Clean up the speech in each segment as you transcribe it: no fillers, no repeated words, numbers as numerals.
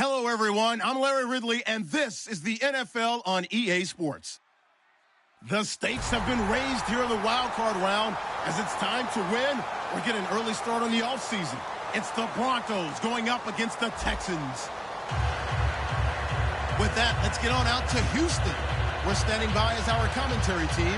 Hello, everyone. I'm Larry Ridley, and this is the NFL on EA Sports. The stakes have been raised here in the wild card round as it's time to win or get an early start on the offseason. It's the Broncos going up against the Texans. With that, let's get on out to Houston. We're standing by as our commentary team,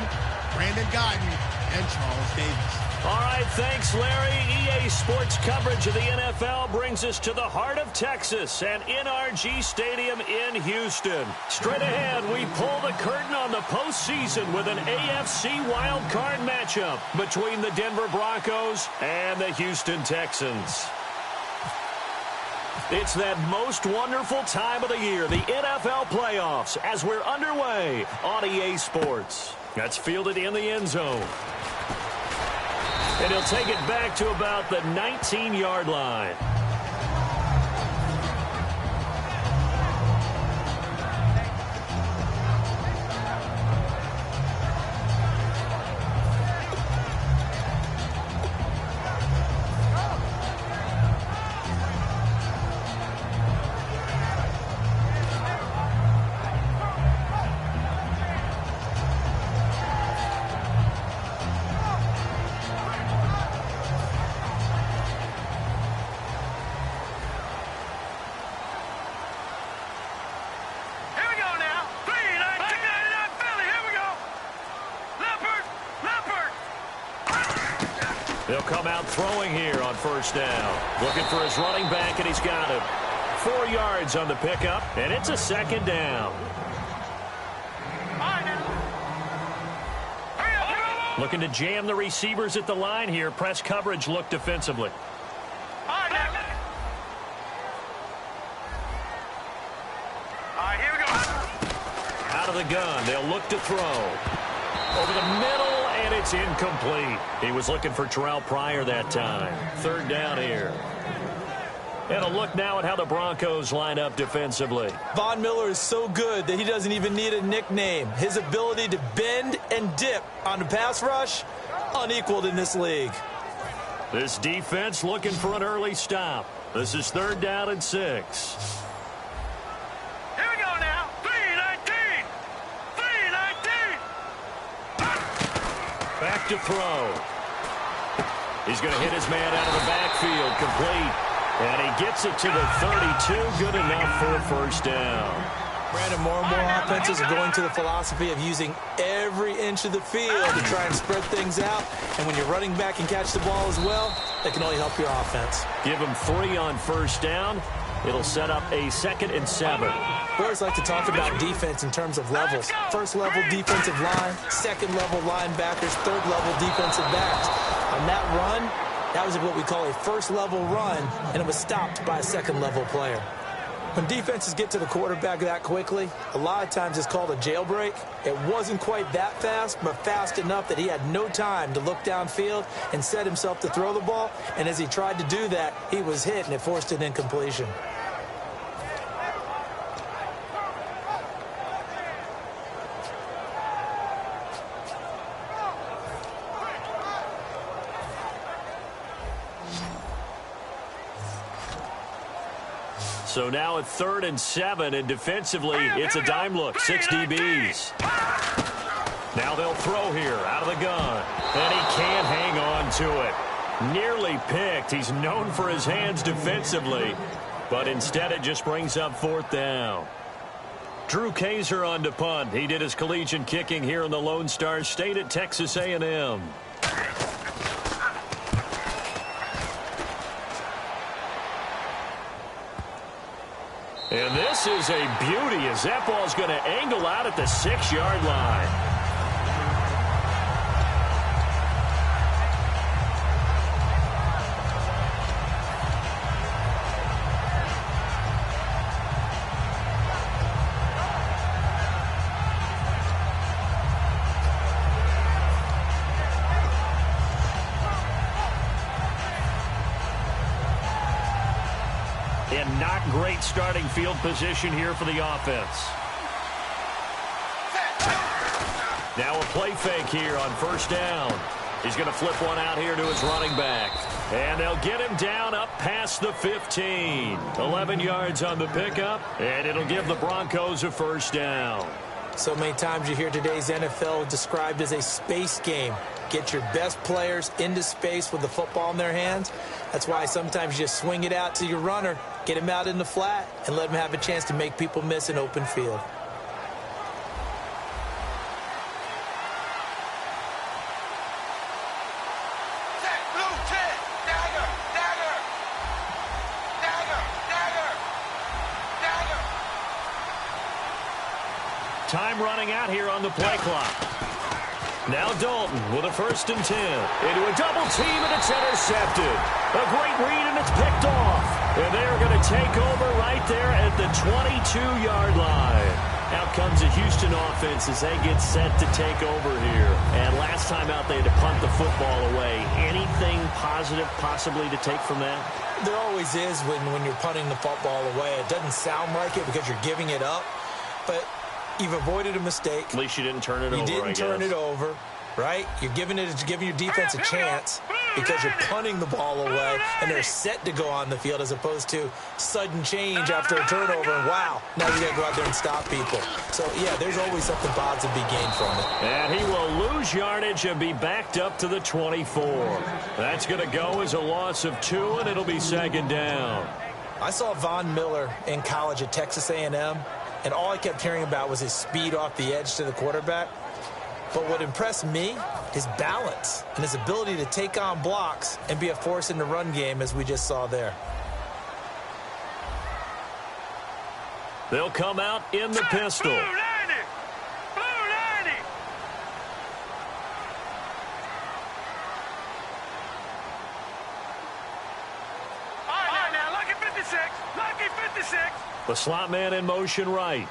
Brandon Guyton and Charles Davis. All right, thanks, Larry. EA Sports coverage of the NFL brings us to the heart of Texas and NRG Stadium in Houston. Straight ahead, we pull the curtain on the postseason with an AFC wildcard matchup between the Denver Broncos and the Houston Texans. It's that most wonderful time of the year, the NFL playoffs, as we're underway on EA Sports. That's fielded in the end zone. And he'll take it back to about the 19-yard line. They'll come out throwing here on first down. Looking for his running back, and he's got him. 4 yards on the pickup, and it's a second down. Looking to jam the receivers at the line here. Press coverage look defensively. Out of the gun. They'll look to throw. Over the middle, and it's incomplete. He was looking for Terrell Pryor that time. Third down here. And a look now at how the Broncos line up defensively. Von Miller is so good that he doesn't even need a nickname. His ability to bend and dip on the pass rush, unequaled in this league. This defense looking for an early stop. This is third down and 6. Back to throw. He's going to hit his man out of the backfield, complete. And he gets it to the 32, good enough for a first down. Brandon, more and more offenses are going to the philosophy of using every inch of the field to try and spread things out. And when you're running back and catch the ball as well, that can only help your offense. Give him 3 on first down. It'll set up a 2nd and 7. We always like to talk about defense in terms of levels. First level defensive line, second level linebackers, third level defensive backs. On that run, that was what we call a first level run, and it was stopped by a second level player. When defenses get to the quarterback that quickly, a lot of times it's called a jailbreak. It wasn't quite that fast, but fast enough that he had no time to look downfield and set himself to throw the ball. And as he tried to do that, he was hit, and it forced an incompletion. So now at 3rd and 7, and defensively, it's a dime look, 6 DBs. Now they'll throw here out of the gun, and he can't hang on to it. Nearly picked. He's known for his hands defensively, but instead it just brings up 4th down. Drew Kaiser on to punt. He did his collegiate kicking here in the Lone Star State at Texas A&M. And this is a beauty as that ball's going to angle out at the 6-yard line. And not great starting field position here for the offense. Now a play fake here on first down. He's going to flip one out here to his running back. And they'll get him down up past the 15. 11 yards on the pickup, and it'll give the Broncos a first down. So many times you hear today's NFL described as a space game. Get your best players into space with the football in their hands. That's why sometimes you just swing it out to your runner, get him out in the flat, and let him have a chance to make people miss an open field. Time running out here on the play clock. Now Dalton with a 1st and 10. Into a double team, and it's intercepted. A great read, and it's picked off. And they're going to take over right there at the 22-yard line. Out comes the Houston offense as they get set to take over here. And last time out, they had to punt the football away. Anything positive possibly to take from that? There always is when you're punting the football away. It doesn't sound like it because you're giving it up, but you've avoided a mistake. At least you didn't turn it over, I guess. You didn't turn it over, right? You're giving your defense a chance because you're punting the ball away, and they're set to go on the field as opposed to sudden change after a turnover, and wow, now you got to go out there and stop people. So, yeah, there's always something positive to be gained from it. And he will lose yardage and be backed up to the 24. That's going to go as a loss of 2, and it'll be 2nd down. I saw Von Miller in college at Texas A&M. And all I kept hearing about was his speed off the edge to the quarterback. But what impressed me, his balance and his ability to take on blocks and be a force in the run game, as we just saw there. They'll come out in the pistol. Blue 90. Blue 90. All right, now, lucky 56. Lucky 56. The slot man in motion right.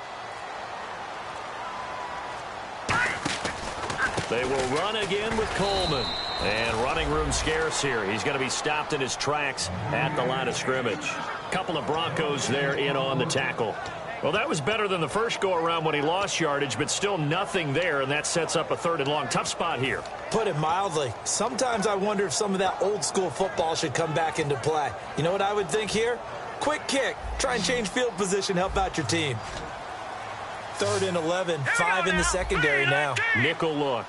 They will run again with Coleman. And running room scarce here. He's going to be stopped in his tracks at the line of scrimmage. Couple of Broncos there in on the tackle. Well, that was better than the first go-around when he lost yardage, but still nothing there, and that sets up a 3rd and long. Tough spot here. Put it mildly. Sometimes I wonder if some of that old-school football should come back into play. You know what I would think here? Quick kick. Try and change field position. Help out your team. 3rd and 11. 5 in the secondary now. Nickel look.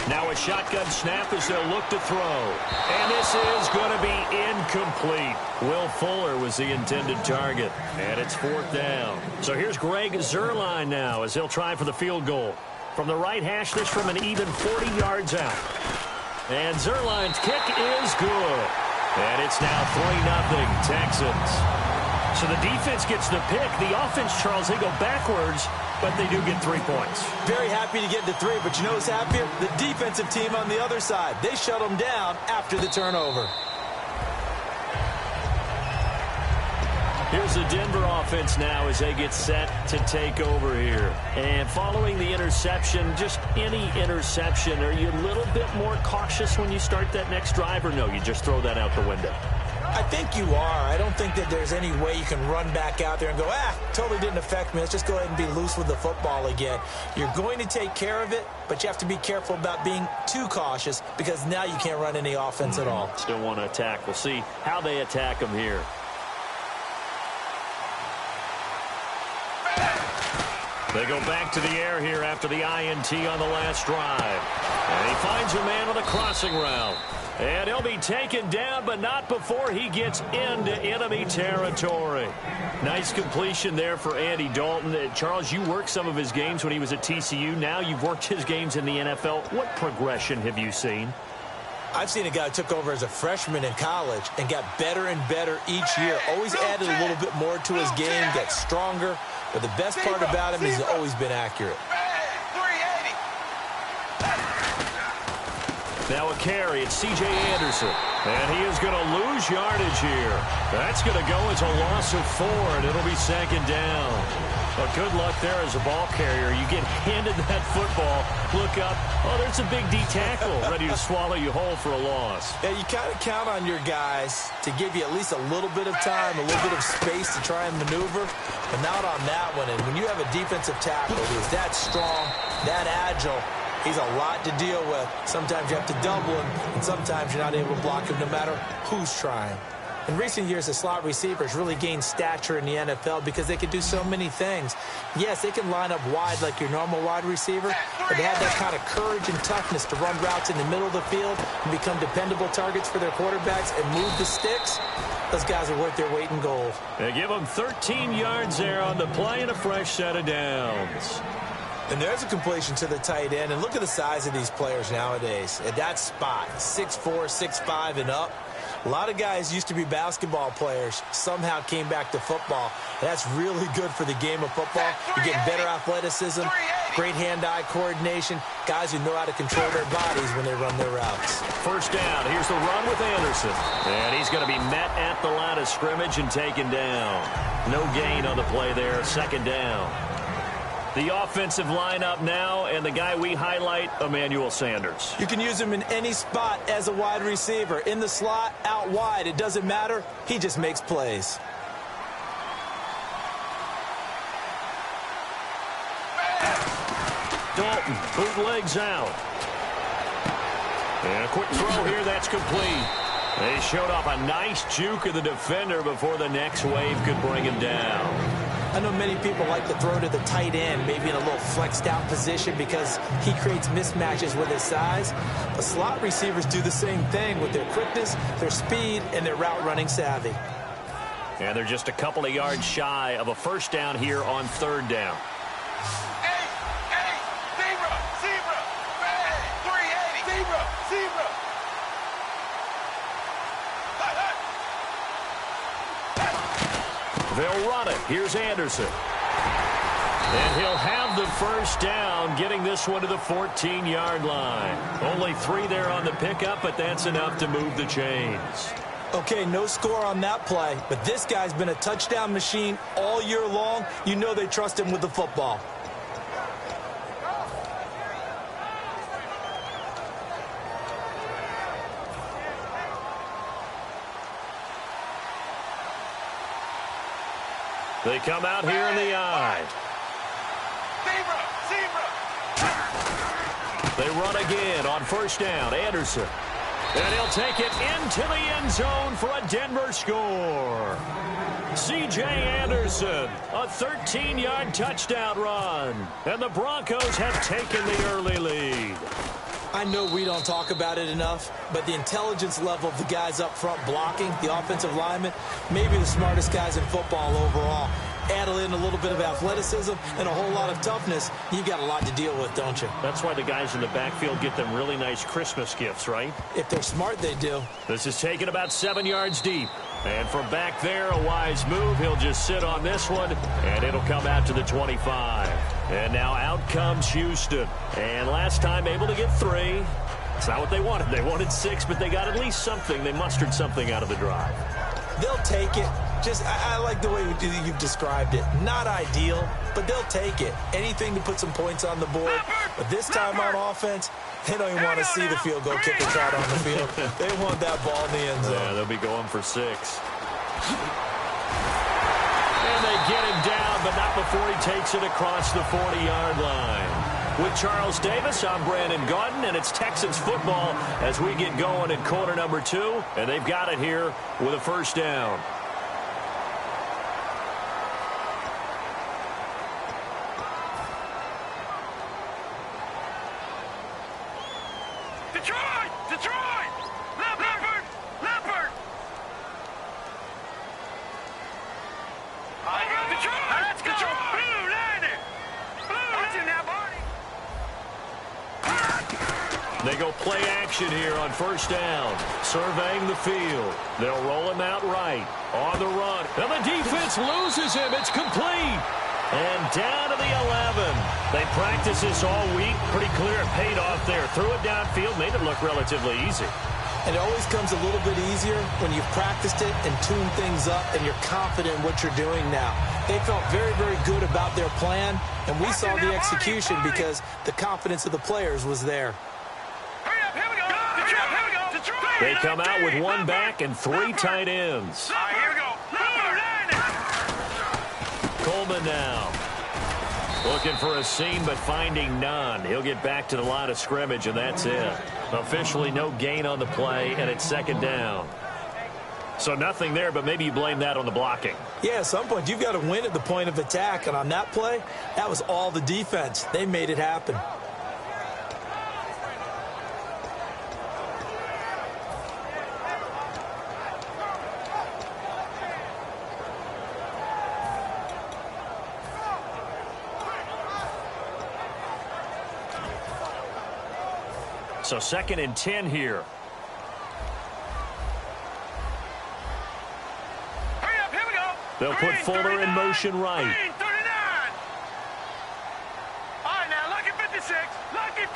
Now a shotgun snap as they'll look to throw. And this is going to be incomplete. Will Fuller was the intended target. And it's 4th down. So here's Greg Zuerlein now as he'll try for the field goal. From the right hash, this from an even 40 yards out. And Zuerlein's kick is good. And it's now 3-0 Texans. So the defense gets the pick. The offense, Charles, they go backwards, but they do get 3 points. Very happy to get to 3, but you know who's happier? The defensive team on the other side. They shut them down after the turnover. Here's the Denver offense now as they get set to take over here. And following the interception, just any interception, are you a little bit more cautious when you start that next drive, or no, you just throw that out the window? I think you are. I don't think that there's any way you can run back out there and go, totally didn't affect me. Let's just go ahead and be loose with the football again. You're going to take care of it, but you have to be careful about being too cautious because now you can't run any offense at all. Still want to attack. We'll see how they attack them here. They go back to the air here after the INT on the last drive. And he finds a man on the crossing route. And he'll be taken down, but not before he gets into enemy territory. Nice completion there for Andy Dalton. Charles, you worked some of his games when he was at TCU. Now you've worked his games in the NFL. What progression have you seen? I've seen a guy who took over as a freshman in college and got better and better each year. Always added a little bit more to his game, gets stronger. But the best part about him is he's always been accurate. Now a carry. It's C.J. Anderson. And he is going to lose yardage here. That's going to go as a loss of 4, and it'll be second down. But good luck there as a ball carrier. You get handed that football, look up, oh, there's a big D tackle ready to swallow you whole for a loss. Yeah, you kind of count on your guys to give you at least a little bit of time, a little bit of space to try and maneuver, but not on that one. And when you have a defensive tackle who's that strong, that agile, he's a lot to deal with. Sometimes you have to double him, and sometimes you're not able to block him no matter who's trying. In recent years, the slot receivers really gained stature in the NFL because they can do so many things. Yes, they can line up wide like your normal wide receiver, but they have that kind of courage and toughness to run routes in the middle of the field and become dependable targets for their quarterbacks and move the sticks. Those guys are worth their weight in gold. They give them 13 yards there on the play and a fresh set of downs. And there's a completion to the tight end. And look at the size of these players nowadays. At that spot, 6'4", 6'5", and up. A lot of guys used to be basketball players, somehow came back to football. That's really good for the game of football. You're getting better athleticism, great hand-eye coordination, guys who know how to control their bodies when they run their routes. First down. Here's the run with Anderson. And he's going to be met at the line of scrimmage and taken down. No gain on the play there. Second down. The offensive lineup now, and the guy we highlight, Emmanuel Sanders. You can use him in any spot as a wide receiver. In the slot, out wide, it doesn't matter. He just makes plays. Dalton, bootlegs out. And a quick throw here, that's complete. They showed off a nice juke of the defender before the next wave could bring him down. I know many people like to throw to the tight end, maybe in a little flexed out position because he creates mismatches with his size. But slot receivers do the same thing with their quickness, their speed, and their route running savvy. And they're just a couple of yards shy of a first down here on third down. 380. They'll run it. Here's Anderson. And he'll have the first down, getting this one to the 14-yard line. Only 3 there on the pickup, but that's enough to move the chains. Okay, no score on that play, but this guy's been a touchdown machine all year long. You know they trust him with the football. They come out here in the I. They run again on first down. Anderson. And he'll take it into the end zone for a Denver score. C.J. Anderson, a 13-yard touchdown run. And the Broncos have taken the early lead. I know we don't talk about it enough, but the intelligence level of the guys up front blocking, the offensive linemen, maybe the smartest guys in football overall. Add in a little bit of athleticism and a whole lot of toughness, you've got a lot to deal with, don't you? That's why the guys in the backfield get them really nice Christmas gifts, right? If they're smart, they do. This is taken about 7 yards deep. And from back there, a wise move. He'll just sit on this one, and it'll come out to the 25. And now out comes Houston. And last time able to get 3. It's not what they wanted. They wanted 6, but they got at least something. They mustered something out of the drive. They'll take it. I like the way you've described it. Not ideal, but they'll take it. Anything to put some points on the board. But this time on offense, they don't even want to see the field goal kicker trot on the field. They want that ball in the end zone. Yeah, they'll be going for 6. And they get him down, but not before he takes it across the 40-yard line. With Charles Davis, I'm Brandon Gaudin, and it's Texans football as we get going in quarter number 2. And they've got it here with a first down. Detroit! Leopard! Detroit! Let's go! Blue Liner! That's in there, buddy! They go play action here on first down. Surveying the field. They'll roll him out right. On the run. And the defense loses him. It's complete. And down to the 11. They practiced this all week. Pretty clear it paid off there. Threw it downfield, made it look relatively easy. And it always comes a little bit easier when you've practiced it and tuned things up and you're confident in what you're doing now. They felt very, very good about their plan, and we saw the execution because the confidence of the players was there. They come out with one back and three tight ends. All right, here we go. Coleman now. Looking for a seam, but finding none. He'll get back to the line of scrimmage, and that's it. Officially no gain on the play, and it's second down. So nothing there, but maybe you blame that on the blocking. Yeah, at some point, you've got to win at the point of attack, and on that play, that was all the defense. They made it happen. So 2nd and 10 here. Hurry up, here we go. They'll put Fuller in motion right. Green, 39. All right, now, lucky 56. Lucky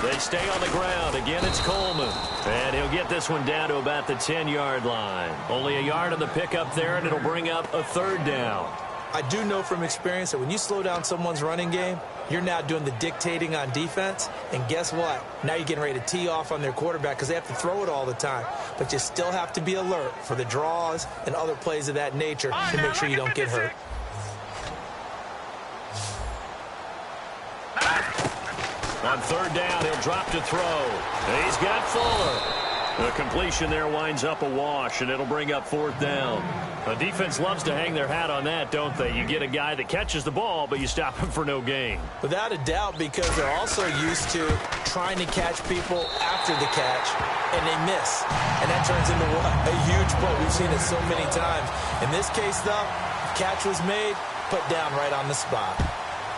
50. They stay on the ground. Again, it's Coleman. And he'll get this one down to about the 10-yard line. Only a yard on the pickup there, and it'll bring up a 3rd down. I do know from experience that when you slow down someone's running game, you're now doing the dictating on defense. And guess what? Now you're getting ready to tee off on their quarterback because they have to throw it all the time. But you still have to be alert for the draws and other plays of that nature to make sure you don't get hurt. On 3rd down, he'll drop to throw. He's got Fuller. The completion there winds up a wash, and it'll bring up 4th down. The defense loves to hang their hat on that, don't they? You get a guy that catches the ball, but you stop him for no gain. Without a doubt, because they're also used to trying to catch people after the catch, and they miss. And that turns into a huge play. We've seen it so many times. In this case, though, catch was made, put down right on the spot.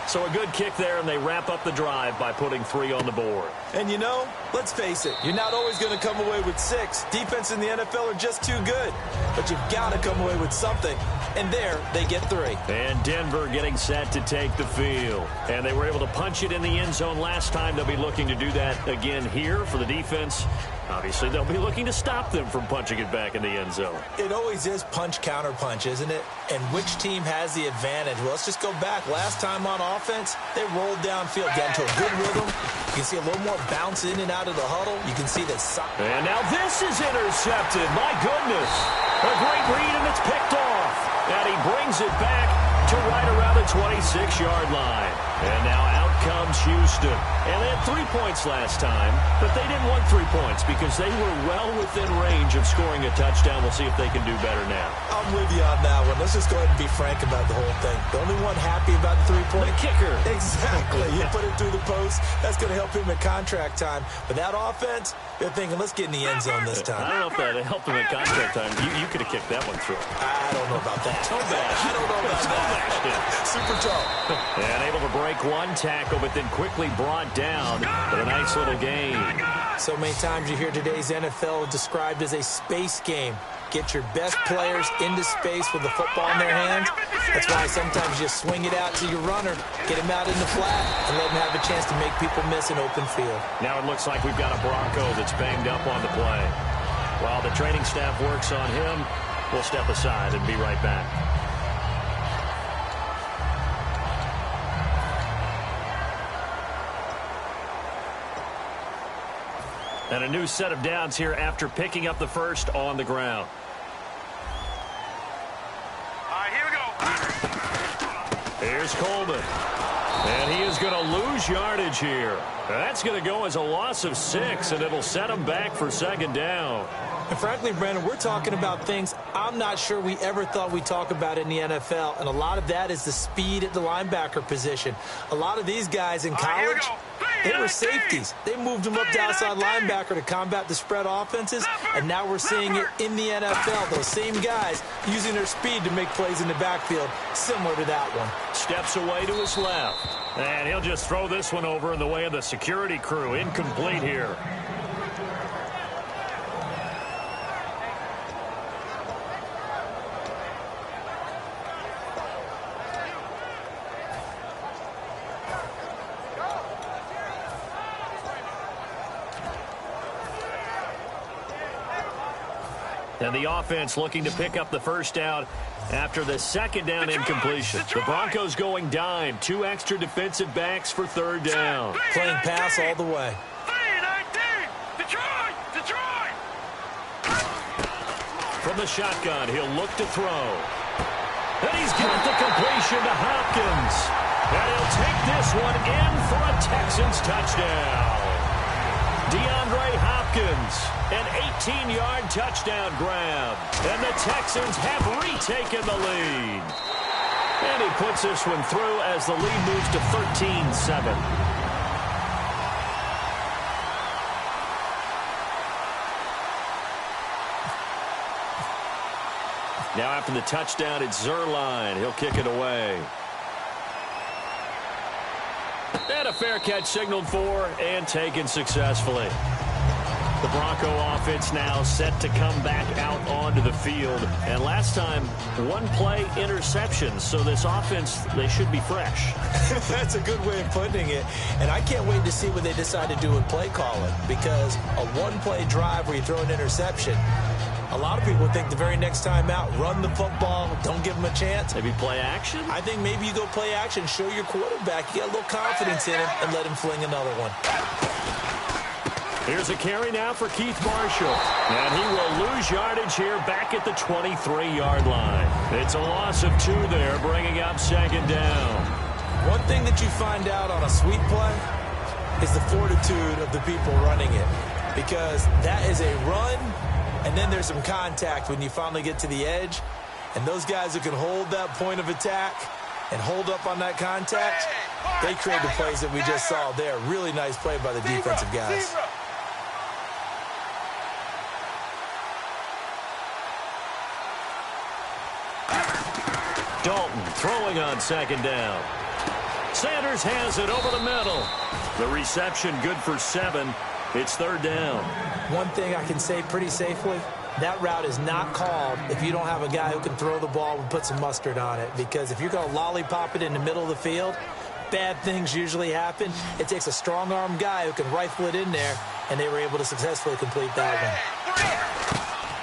So a good kick there, and they wrap up the drive by putting 3 on the board. And you know, let's face it, you're not always going to come away with 6. Defense in the NFL are just too good. But you've got to come away with something. And there, they get 3. And Denver getting set to take the field. And they were able to punch it in the end zone last time. They'll be looking to do that again here for the defense. Obviously, they'll be looking to stop them from punching it back in the end zone. It always is punch, counter punch, isn't it? And which team has the advantage? Well, let's just go back. Last time on offense, they rolled downfield, got into a good rhythm. You can see a little more bounce in and out of the huddle. You can see that. And now this is intercepted. My goodness. A great read, and it's picked off. And he brings it back to right around the 26-yard line. And now out comes Houston. And they had 3 points last time, but they didn't want 3 points because they were well within range of scoring a touchdown. We'll see if they can do better now. I'm with you on that one. Let's just go ahead and be frank about the whole thing. The only one happy about the 3-point. The kicker. Exactly. You put it through the post. That's going to help him at contract time. But that offense, they're thinking, let's get in the end zone this time. I don't know if that helped him at contract time. You could have kicked that one through. I don't know about that. Toe bash. I don't know about that. Super toe. And able to break one tackle, but then quickly brought down with a nice little gain. So many times you hear today's NFL described as a space game. Get your best players into space with the football in their hands. That's why sometimes you swing it out to your runner, get him out in the flat, and let him have a chance to make people miss an open field. Now it looks like we've got a Bronco that's banged up on the play. While the training staff works on him, we'll step aside and be right back. And a new set of downs here after picking up the first on the ground. All right, here we go. Here's Coleman. And he is going to lose yardage here. That's going to go as a loss of 6, and it'll set him back for 2nd down. And frankly, Brandon, we're talking about things I'm not sure we ever thought we'd talk about in the NFL. And a lot of that is the speed at the linebacker position. A lot of these guys in college, they were safeties. They moved them up to outside linebacker to combat the spread offenses. And now we're seeing it in the NFL. Those same guys using their speed to make plays in the backfield, similar to that one. Steps away to his left. And he'll just throw this one over in the way of the security crew. Incomplete here. And the offense looking to pick up the first down after the second down incompletion. The Broncos going dime. 2 extra defensive backs for third down. Playing pass all the way. From the shotgun, he'll look to throw. And he's got the completion to Hopkins. And he'll take this one in for a Texans touchdown. DeAndre Hopkins, an 18-yard touchdown grab. And the Texans have retaken the lead. And he puts this one through as the lead moves to 13-7. Now after the touchdown, it's Zerline. He'll kick it away. And a fair catch signaled for and taken successfully. The Bronco offense now set to come back out onto the field. And last time, 1-play interception. So this offense, they should be fresh. That's a good way of putting it. And I can't wait to see what they decide to do with play calling. Because a 1-play drive where you throw an interception, a lot of people think the very next time out, run the football, don't give them a chance. Maybe play action? I think maybe you go play action, show your quarterback, you got a little confidence in him, and let him fling another one. Here's a carry now for Keith Marshall. And he will lose yardage here back at the 23-yard line. It's a loss of 2 there, bringing up second down. One thing that you find out on a sweep play is the fortitude of the people running it. Because that is a run, and then there's some contact when you finally get to the edge. And those guys who can hold that point of attack and hold up on that contact, they create the plays that we just saw there. Really nice play by the defensive guys. Dalton throwing on second down. Sanders has it over the middle. The reception good for 7. It's third down. One thing I can say pretty safely, that route is not called if you don't have a guy who can throw the ball and put some mustard on it. Because if you're going to lollipop it in the middle of the field, bad things usually happen. It takes a strong-arm guy who can rifle it in there, and they were able to successfully complete that one.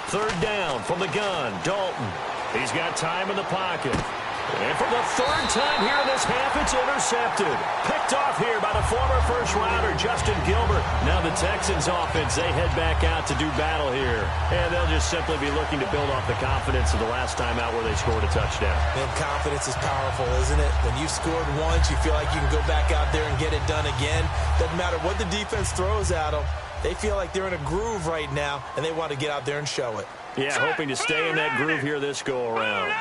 Third down from the gun, Dalton. He's got time in the pocket. And for the third time here in this half, it's intercepted. Picked off here by the former first-rounder, Justin Gilbert. Now the Texans offense, they head back out to do battle here. And they'll just simply be looking to build off the confidence of the last time out where they scored a touchdown. And confidence is powerful, isn't it? When you've scored once, you feel like you can go back out there and get it done again. Doesn't matter what the defense throws at them. They feel like they're in a groove right now, and they want to get out there and show it. Yeah, hoping to stay in that groove here this go-around.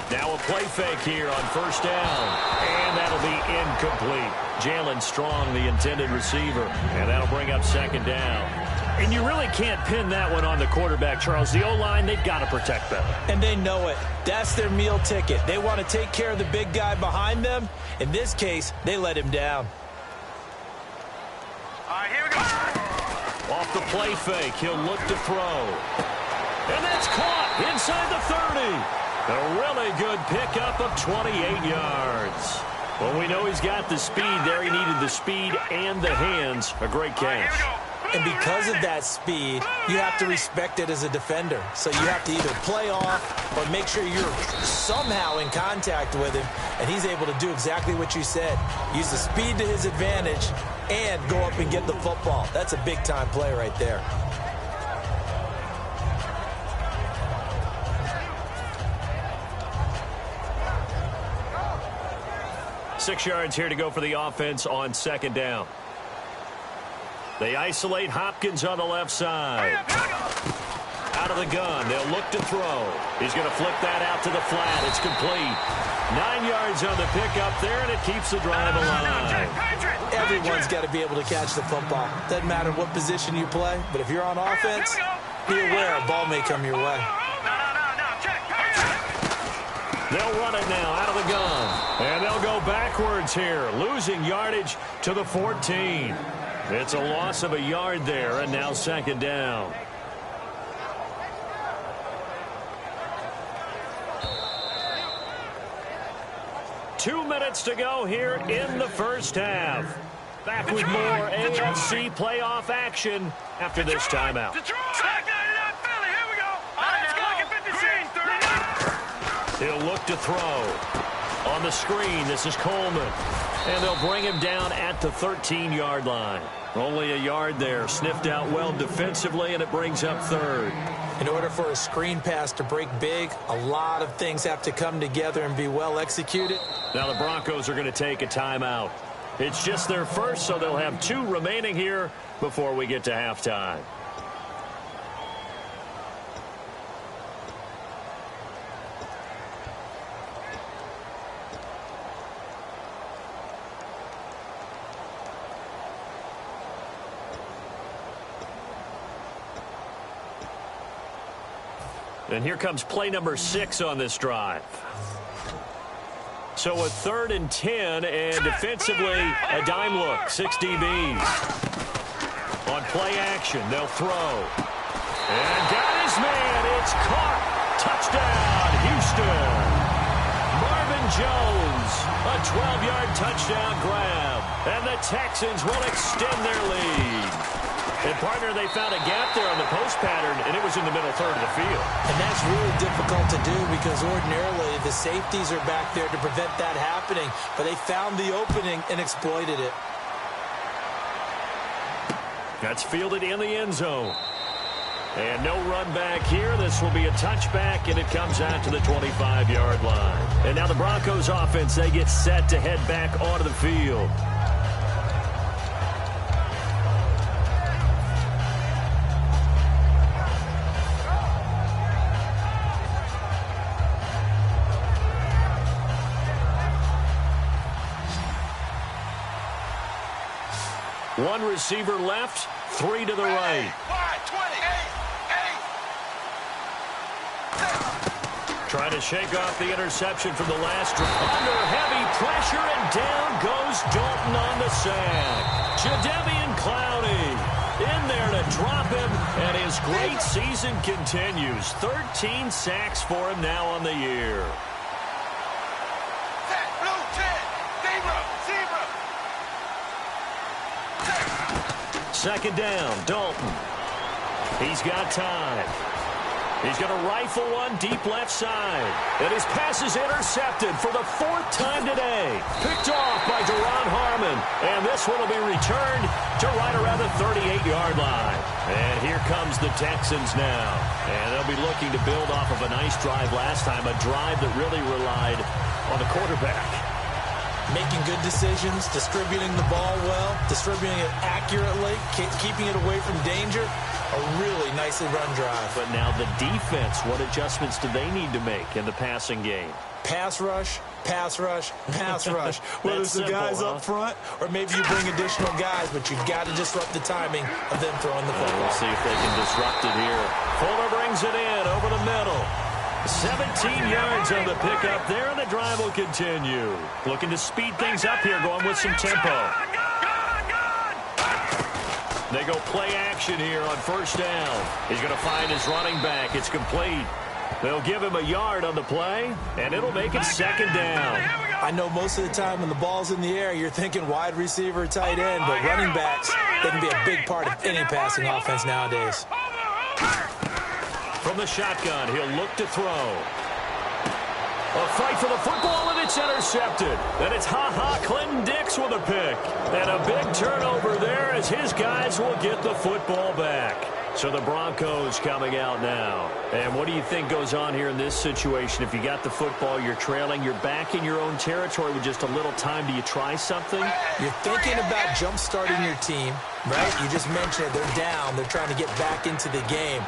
Now a play fake here on first down. And that'll be incomplete. Jalen Strong, the intended receiver. And that'll bring up second down. And you really can't pin that one on the quarterback, Charles. The O-line, they've got to protect them. And they know it. That's their meal ticket. They want to take care of the big guy behind them. In this case, they let him down. All right, here we go. Off the play fake, he'll look to throw. And that's caught inside the 30. A really good pickup of 28 yards. Well, we know he's got the speed there. He needed the speed and the hands. A great catch. And because of that speed, you have to respect it as a defender. So you have to either play off or make sure you're somehow in contact with him. And he's able to do exactly what you said. Use the speed to his advantage and go up and get the football. That's a big-time play right there. Six yards here to go for the offense on second down. They isolate Hopkins on the left side. Out of the gun, they'll look to throw. He's going to flip that out to the flat. It's complete. 9 yards on the pickup there, and it keeps the drive alive. Everyone's got to be able to catch the football. Doesn't matter what position you play, but if you're on offense, be aware a ball may come your way. They'll run it now out of the gun. And they'll go backwards here, losing yardage to the 14. It's a loss of a yard there, and now second down. Two minutes to go here in the first half. Back with more AFC playoff action after this timeout. He'll look to throw. On the screen, this is Coleman. And they'll bring him down at the 13-yard line. Only a yard there. Sniffed out well defensively, and it brings up third. In order for a screen pass to break big, a lot of things have to come together and be well executed. Now the Broncos are going to take a timeout. It's just their first, so they'll have 2 remaining here before we get to halftime. And here comes play number 6 on this drive. So a 3rd and 10, and defensively, a dime look, 6 DBs. On play action, they'll throw. And got his man, it's caught. Touchdown, Houston. Marvin Jones, a 12-yard touchdown grab. And the Texans will extend their lead. And, partner, they found a gap there on the post pattern, and it was in the middle third of the field. And that's really difficult to do because ordinarily the safeties are back there to prevent that happening. But they found the opening and exploited it. That's fielded in the end zone. And no run back here. This will be a touchback, and it comes out to the 25-yard line. And now the Broncos offense, they get set to head back onto the field. One receiver left, 3 to the right. Trying to shake off the interception from the last drive. Under heavy pressure, and down goes Dalton on the sack. Jadeveon Clowney in there to drop him, and his great season continues. 13 sacks for him now on the year. Second down, Dalton. He's got time. He's going to rifle one deep left side. And his pass is intercepted for the 4th time today. Picked off by Duron Harmon. And this one will be returned to right around the 38-yard line. And here comes the Texans now. And they'll be looking to build off of a nice drive last time, a drive that really relied on the quarterback. Making good decisions, distributing the ball well, distributing it accurately, keeping it away from danger. A really nicely run drive. But now the defense, what adjustments do they need to make in the passing game? Pass rush, pass rush, pass rush. Whether it's the guys up front or maybe you bring additional guys, but you've got to disrupt the timing of them throwing the football. We'll see if they can disrupt it here. Fuller brings it in over the middle. 17 yards on the pickup there, and the drive will continue. Looking to speed things up here, going with some tempo. They go play action here on first down. He's going to find his running back. It's complete. They'll give him a yard on the play, and it'll make it second down. I know most of the time when the ball's in the air, you're thinking wide receiver, tight end, but running backs, they can be a big part of any passing offense nowadays. From the shotgun, he'll look to throw. A fight for the football, and it's intercepted. And it's Clinton Dix with a pick. And a big turnover there as his guys will get the football back. So the Broncos coming out now. And what do you think goes on here in this situation? If you got the football, you're trailing, you're back in your own territory with just a little time. Do you try something? You're thinking about jump-starting your team, right? You just mentioned it. They're down. They're trying to get back into the game.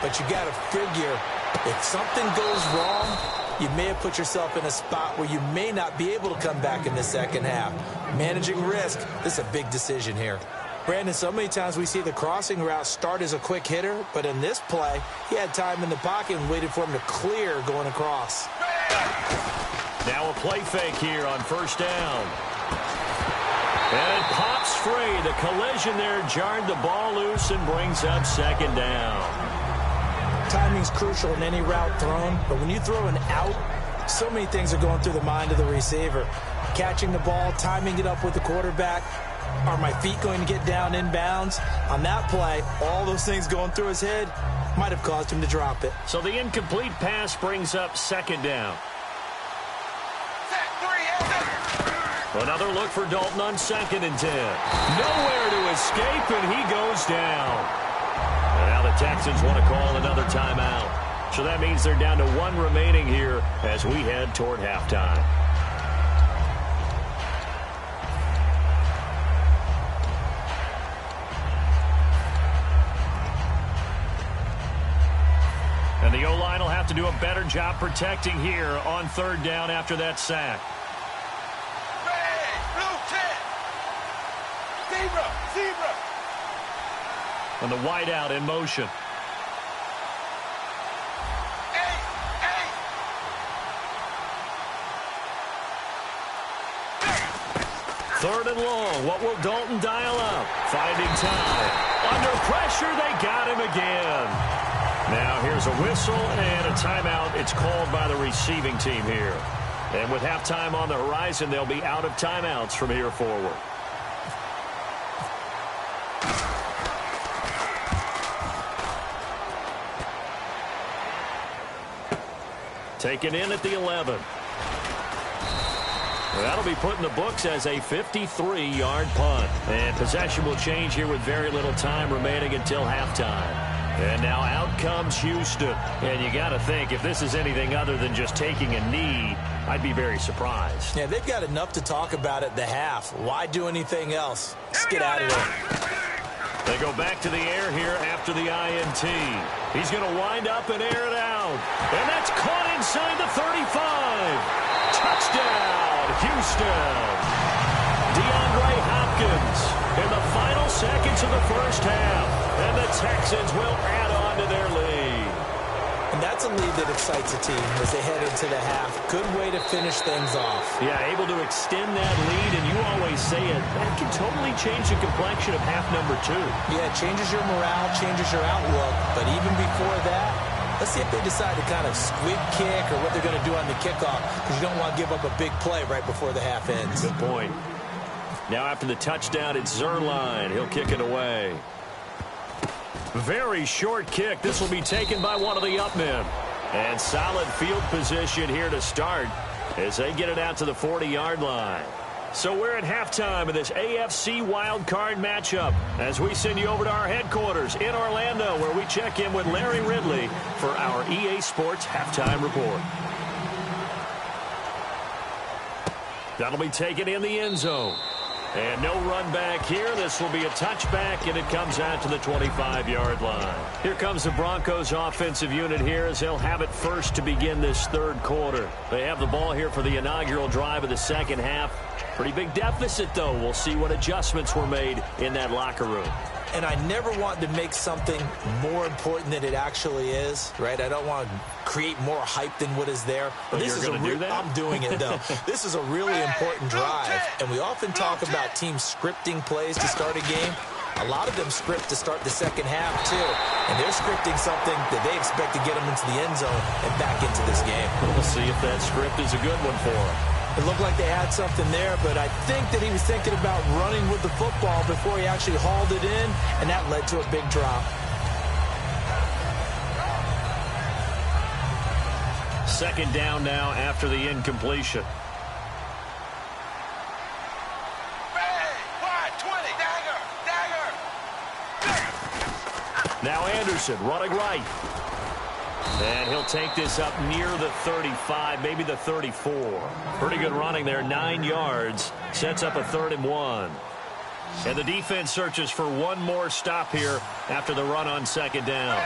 But you got to figure if something goes wrong, you may have put yourself in a spot where you may not be able to come back in the second half. Managing risk, this is a big decision here. Brandon, so many times we see the crossing route start as a quick hitter, but in this play, he had time in the pocket and waited for him to clear going across. Now a play fake here on first down. And it pops free. The collision there jarred the ball loose and brings up second down. Timing's crucial in any route thrown, but when you throw an out, so many things are going through the mind of the receiver. Catching the ball, timing it up with the quarterback, Are my feet going to get down inbounds? On that play, all those things going through his head might have caused him to drop it. So the incomplete pass brings up second down. Another look for Dalton on 2nd and 10. Nowhere to escape, and he goes down. And now the Texans want to call another timeout. So that means they're down to 1 remaining here as we head toward halftime. And the O-line will have to do a better job protecting here on 3rd down after that sack. And the wideout in motion. 3rd and long. What will Dalton dial up? Finding time. Under pressure, they got him again. Now here's a whistle and a timeout. It's called by the receiving team here. And with halftime on the horizon, they'll be out of timeouts from here forward. Taken in at the 11. That'll be put in the books as a 53-yard punt. And possession will change here with very little time remaining until halftime. And now out comes Houston. And you got to think, if this is anything other than just taking a knee, I'd be very surprised. Yeah, they've got enough to talk about at the half. Why do anything else? Let's get out of there. They go back to the air here after the INT. He's going to wind up and air it out. And that's caught inside the 35. Touchdown, Houston. DeAndre Hopkins in the final seconds of the first half. And the Texans will add on to their lead. And that's a lead that excites a team as they head into the half. Good way to finish things off. Yeah, able to extend that lead, and you always say it, that can totally change the complexion of half number 2. Yeah, it changes your morale, changes your outlook. But even before that, let's see if they decide to kind of squib kick or what they're going to do on the kickoff, because you don't want to give up a big play right before the half ends. Good point. Now after the touchdown, it's Zerline. He'll kick it away. Very short kick. This will be taken by one of the up men. And solid field position here to start as they get it out to the 40-yard line. So we're at halftime of this AFC wildcard matchup as we send you over to our headquarters in Orlando, where we check in with Larry Ridley for our EA Sports Halftime Report. That'll be taken in the end zone. And no run back here. This will be a touchback, and it comes out to the 25-yard line. Here comes the Broncos offensive unit here as they'll have it first to begin this 3rd quarter. They have the ball here for the inaugural drive of the second half. Pretty big deficit, though. We'll see what adjustments were made in that locker room. And I never want to make something more important than it actually is, right? I don't want to create more hype than what is there. But this is do that? I'm doing it, though. This is a really important drive. And we often talk about teams scripting plays to start a game. A lot of them script to start the second half, too. And they're scripting something that they expect to get them into the end zone and back into this game. We'll see if that script is a good one for them. It looked like they had something there, but I think that he was thinking about running with the football before he actually hauled it in, and that led to a big drop. Second down now after the incompletion. Now Anderson running right. And he'll take this up near the 35, maybe the 34. Pretty good running there, 9 yards. Sets up a 3rd and 1. And the defense searches for one more stop here after the run on second down.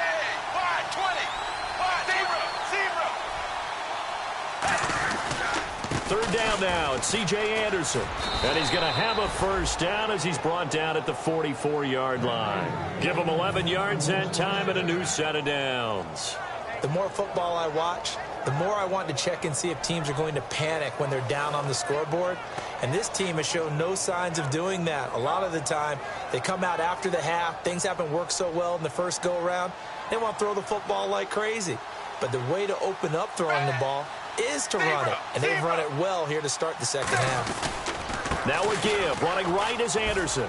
Third down now, it's C.J. Anderson. And he's going to have a first down as he's brought down at the 44-yard line. Give him 11 yards that time and a new set of downs. The more football I watch, the more I want to check and see if teams are going to panic when they're down on the scoreboard. And this team has shown no signs of doing that. A lot of the time, they come out after the half. Things haven't worked so well in the first go-around. They want to throw the football like crazy. But the way to open up throwing the ball is to run it. And they've run it well here to start the second half. Now a give. Running right is Anderson.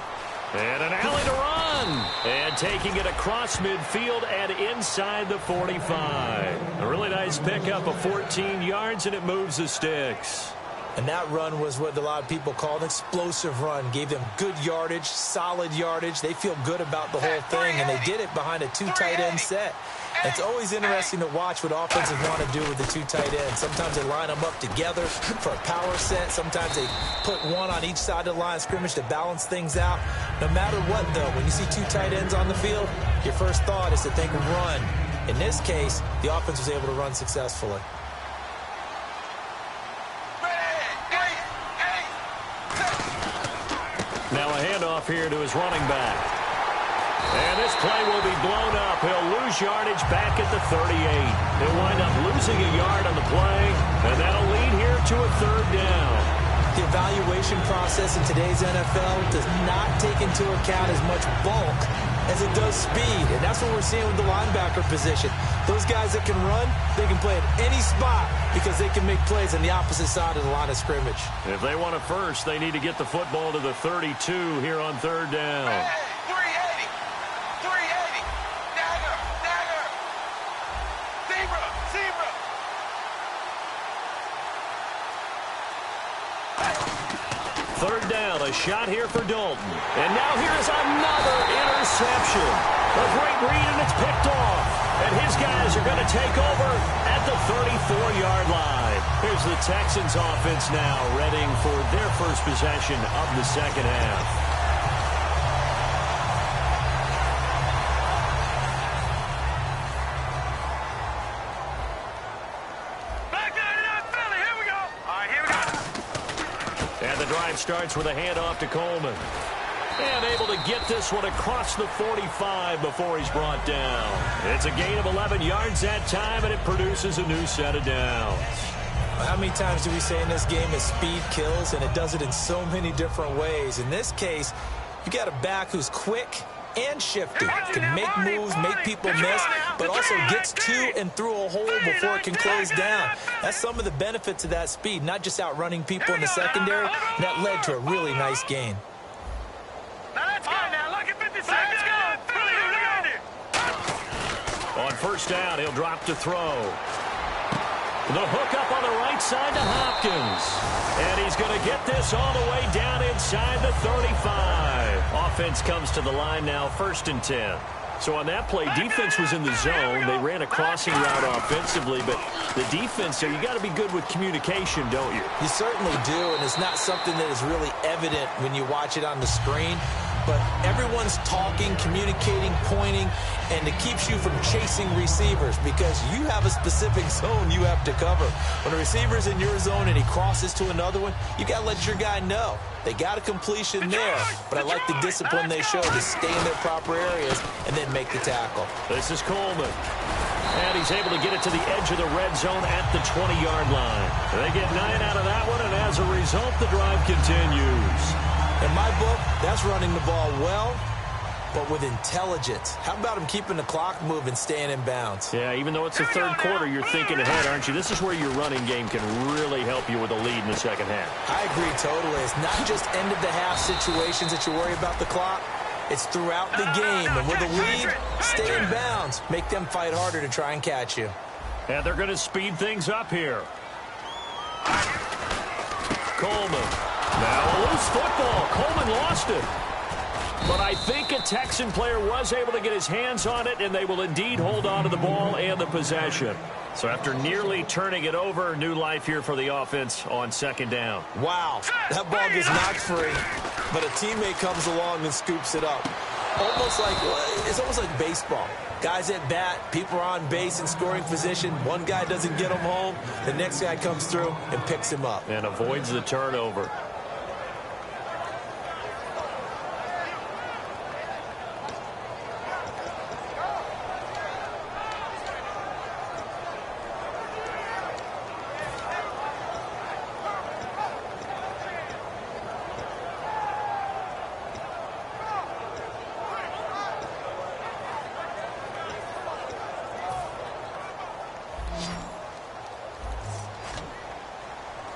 And an alley to run. And taking it across midfield and inside the 45. A really nice pickup of 14 yards, and it moves the sticks. And that run was what a lot of people call an explosive run. Gave them good yardage, solid yardage. They feel good about the whole thing, and they did it behind a 2 tight end set. It's always interesting to watch what offenses want to do with the 2 tight ends. Sometimes they line them up together for a power set. Sometimes they put one on each side of the line of scrimmage to balance things out. No matter what, though, when you see 2 tight ends on the field, your first thought is to think run. In this case, the offense was able to run successfully. Now a handoff here to his running back. And this play will be blown up. He'll lose yardage back at the 38. He'll wind up losing a yard on the play, and that'll lead here to a 3rd down. The evaluation process in today's NFL does not take into account as much bulk as it does speed, and that's what we're seeing with the linebacker position. Those guys that can run, they can play at any spot because they can make plays on the opposite side of the line of scrimmage. If they want it first, they need to get the football to the 32 here on 3rd down. Third down, a shot here for Dalton. And now here's another interception. A great read, and it's picked off. And his guys are going to take over at the 34-yard line. Here's the Texans offense now, readying for their first possession of the second half. Starts with a handoff to Coleman. And able to get this one across the 45 before he's brought down. It's a gain of 11 yards that time, and it produces a new set of downs. How many times do we say in this game that speed kills, and it does it in so many different ways? In this case, you got a back who's quick and shifty, can make moves, make people miss, but also gets to and through a hole before it can close down. That's some of the benefits of that speed, not just outrunning people in the secondary. That led to a really nice gain. On first down, he'll drop to throw. The hook up on the right side to Hopkins. And he's going to get this all the way down inside the 35. Offense comes to the line now, 1st and 10. So on that play, defense was in the zone. They ran a crossing route offensively, but the defense there, you got to be good with communication, don't you? You certainly do, and it's not something that is really evident when you watch it on the screen. But everyone's talking, communicating, pointing, and it keeps you from chasing receivers because you have a specific zone you have to cover. When a receiver's in your zone and he crosses to another one, you got to let your guy know. They got a completion there, but I like the discipline they show to stay in their proper areas and then make the tackle. This is Coleman. And he's able to get it to the edge of the red zone at the 20-yard line. They get 9 out of that one, and as a result, the drive continues. In my book, that's running the ball well, but with intelligence. How about him keeping the clock moving, staying in bounds? Yeah, even though it's the 3rd quarter, you're thinking ahead, aren't you? This is where your running game can really help you with a lead in the second half. I agree totally. It's not just end-of-the-half situations that you worry about the clock. It's throughout the game. And with a lead, stay in bounds. Make them fight harder to try and catch you. And they're going to speed things up here. Coleman. Now a loose football. Coleman lost it. But I think a Texan player was able to get his hands on it, and they will indeed hold on to the ball and the possession. So after nearly turning it over, new life here for the offense on 2nd down. Wow, that ball gets knocked free, but a teammate comes along and scoops it up. It's almost like baseball. Guys at bat, people are on base in scoring position. One guy doesn't get him home. The next guy comes through and picks him up. And avoids the turnover.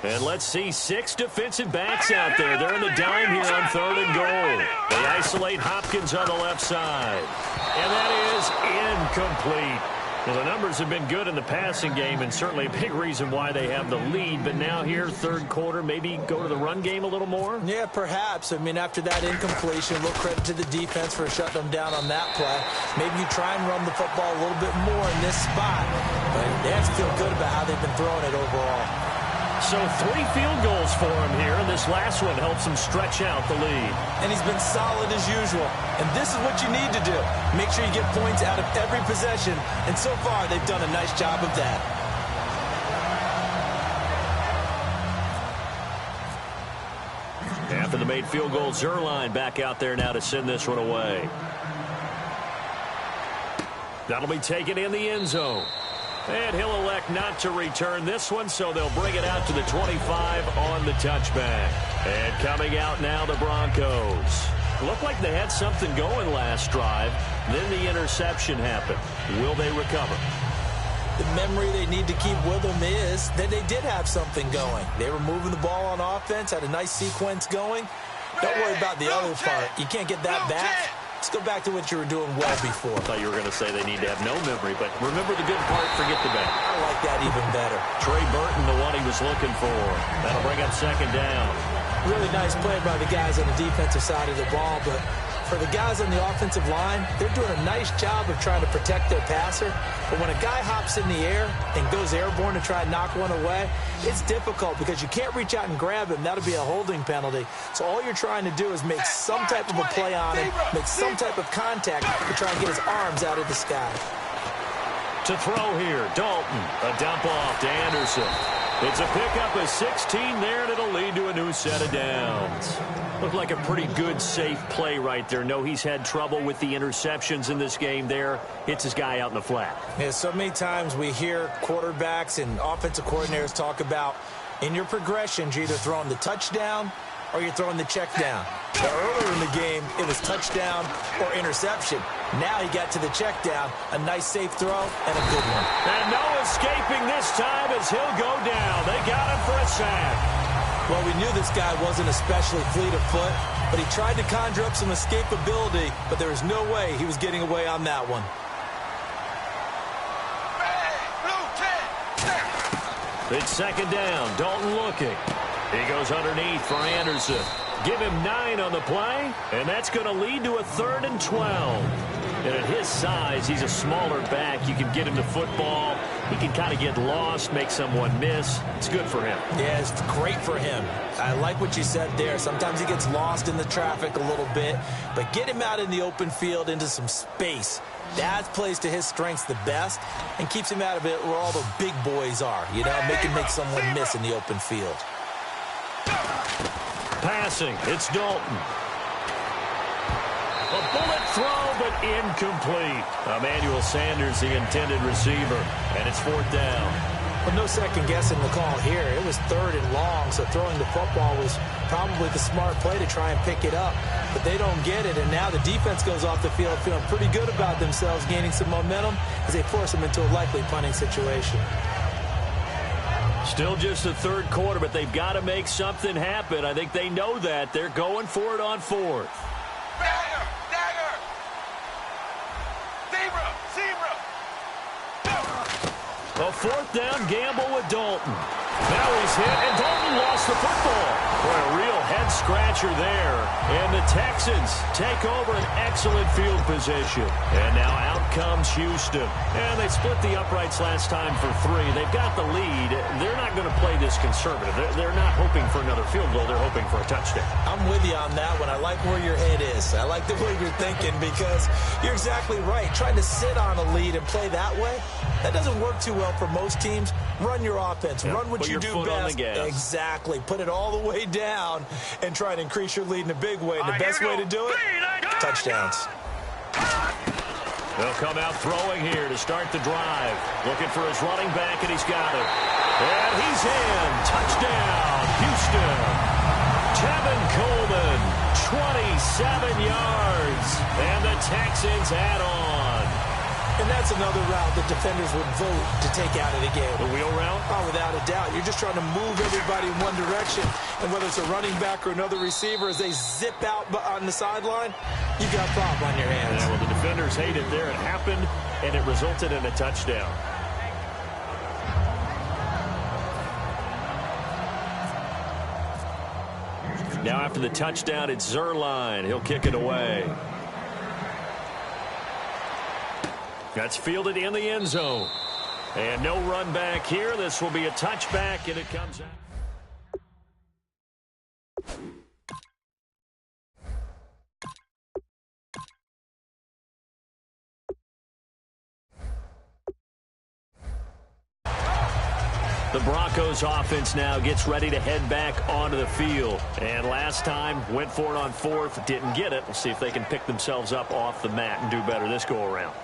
And let's see 6 defensive backs out there. They're in the dime here on 3rd and goal. They isolate Hopkins on the left side. And that is incomplete. Well, the numbers have been good in the passing game, and certainly a big reason why they have the lead. But now here, 3rd quarter, maybe go to the run game a little more? Yeah, perhaps. I mean, after that incompletion, a little credit to the defense for shutting them down on that play. Maybe you try and run the football a little bit more in this spot. But they have to feel good about how they've been throwing it overall. So 3 field goals for him here, and this last one helps him stretch out the lead. And he's been solid as usual. And this is what you need to do. Make sure you get points out of every possession. And so far, they've done a nice job of that. After the made field goal, Zerline back out there now to send this one away. That'll be taken in the end zone. And he'll elect not to return this one, so they'll bring it out to the 25 on the touchback. And coming out now, the Broncos. Looked like they had something going last drive. Then the interception happened. Will they recover? The memory they need to keep with them is that they did have something going. They were moving the ball on offense, had a nice sequence going. Don't worry about the other part. You can't get that back. Let's go back to what you were doing well before. I thought you were going to say they need to have no memory, but remember the good part, forget the bad. I like that even better. Trey Burton, the one he was looking for. That'll bring up 2nd down. Really nice play by the guys on the defensive side of the ball, but for the guys on the offensive line, they're doing a nice job of trying to protect their passer. But when a guy hops in the air and goes airborne to try and knock one away, it's difficult because you can't reach out and grab him. That'll be a holding penalty. So all you're trying to do is make some type of a play on him, make some type of contact to try and get his arms out of the sky. To throw here, Dalton. A dump off to Anderson. It's a pickup of 16 there, and it'll lead to a new set of downs. Looked like a pretty good, safe play right there. No, he's had trouble with the interceptions in this game there. Hits his guy out in the flat. Yeah, so many times we hear quarterbacks and offensive coordinators talk about in your progressions, you're either throwing the touchdown or you're throwing the check down. So earlier in the game, it was touchdown or interception. Now he got to the check down, a nice safe throw, and a good one. And no escaping this time as he'll go down. They got him for a sack. Well, we knew this guy wasn't especially fleet of foot, but he tried to conjure up some escapability, but there was no way he was getting away on that one. It's 2nd down. Dalton looking. He goes underneath for Anderson. Give him 9 on the play, and that's going to lead to a 3rd and 12. And at his size, he's a smaller back. You can get him the football. He can kind of get lost, make someone miss. It's good for him. Yeah, it's great for him. I like what you said there. Sometimes he gets lost in the traffic a little bit, but get him out in the open field into some space. That plays to his strengths the best and keeps him out of it where all the big boys are. You know, make someone miss in the open field. Passing, it's Dalton. A bullet throw, but incomplete. Emmanuel Sanders, the intended receiver, and it's 4th down. Well, no second guessing the call here. It was 3rd and long, so throwing the football was probably the smart play to try and pick it up. But they don't get it, and now the defense goes off the field feeling pretty good about themselves, gaining some momentum as they force them into a likely punting situation. Still just the 3rd quarter, but they've got to make something happen. I think they know that. They're going for it on 4th. A 4th down gamble with Dalton. Now he's hit, and Dalton lost the football. Boy, a real head-scratcher there. And the Texans take over an excellent field position. And now out comes Houston. And they split the uprights last time for 3. They've got the lead. They're not going to play this conservative. They're not hoping for another field goal. They're hoping for a touchdown. I'm with you on that one. I like where your head is. I like the way you're thinking because you're exactly right. Trying to sit on a lead and play that way, that doesn't work too well for most teams. Run your offense. Yeah, run what you do best. Exactly. Put it all the way down and try to increase your lead in a big way. And the best way to do it, touchdowns. They'll come out throwing here to start the drive. Looking for his running back, and he's got it. And he's in. Touchdown, Houston. Tevin Coleman, 27 yards. And the Texans add on. And that's another route that defenders would vote to take out of the game. The wheel route? Oh, without a doubt. You're just trying to move everybody in one direction. And whether it's a running back or another receiver, as they zip out on the sideline, you've got a problem on your hands. Yeah, well, the defenders hate it there. It happened, and it resulted in a touchdown. Now after the touchdown, it's Zerline. He'll kick it away. That's fielded in the end zone. And no run back here. This will be a touchback, and it comes out. The Broncos offense now gets ready to head back onto the field. And last time, went for it on fourth, didn't get it. We'll see if they can pick themselves up off the mat and do better this go-around.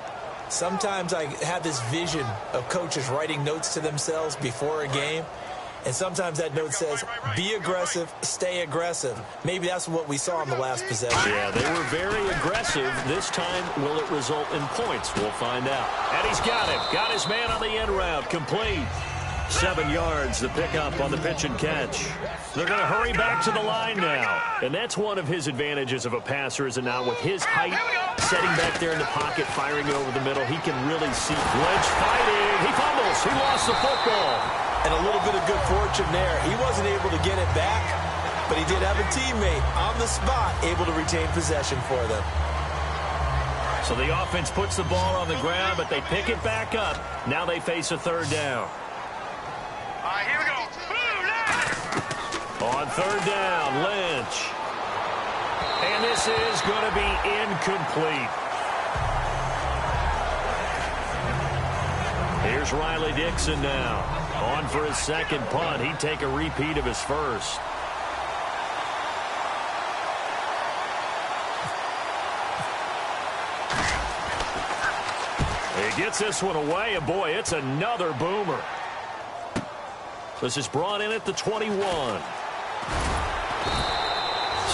Sometimes I have this vision of coaches writing notes to themselves before a game. And sometimes that note says, be aggressive, stay aggressive. Maybe that's what we saw in the last possession. Yeah, they were very aggressive. This time, will it result in points? We'll find out. And he's got him. Got his man on the end route. Complete. 7 yards, the pickup on the pitch and catch. They're going to hurry back to the line now. And that's one of his advantages of a passer, is it not? With his height, setting back there in the pocket, firing it over the middle, he can really see. Lynch fighting. He fumbles. He lost the football. And a little bit of good fortune there. He wasn't able to get it back, but he did have a teammate on the spot able to retain possession for them. So the offense puts the ball on the ground, but they pick it back up. Now they face a third down. Here we go. On third down, Lynch. And this is going to be incomplete. Here's Riley Dixon now. On for his second punt. He'd take a repeat of his first. He gets this one away, and boy, it's another boomer. This is brought in at the 21.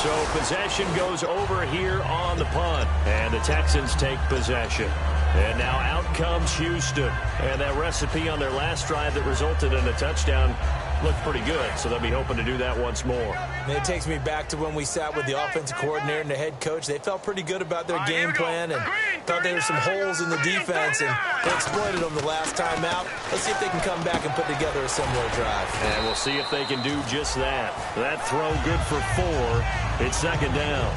So possession goes over here on the punt. And the Texans take possession. And now out comes Houston. And that recipe on their last drive that resulted in a touchdown looked pretty good. So they'll be hoping to do that once more. And it takes me back to when we sat with the offensive coordinator and the head coach. They felt pretty good about their game plan and thought there were some holes in the defense, and they exploited them the last time out. Let's see if they can come back and put together a similar drive. And we'll see if they can do just that. That throw good for 4. It's second down.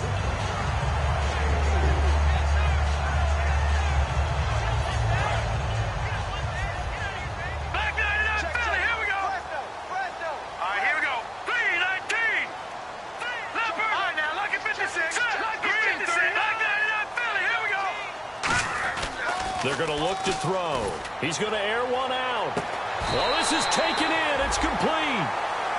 They're going to look to throw. He's going to air one out. Well, this is taken in. It's complete.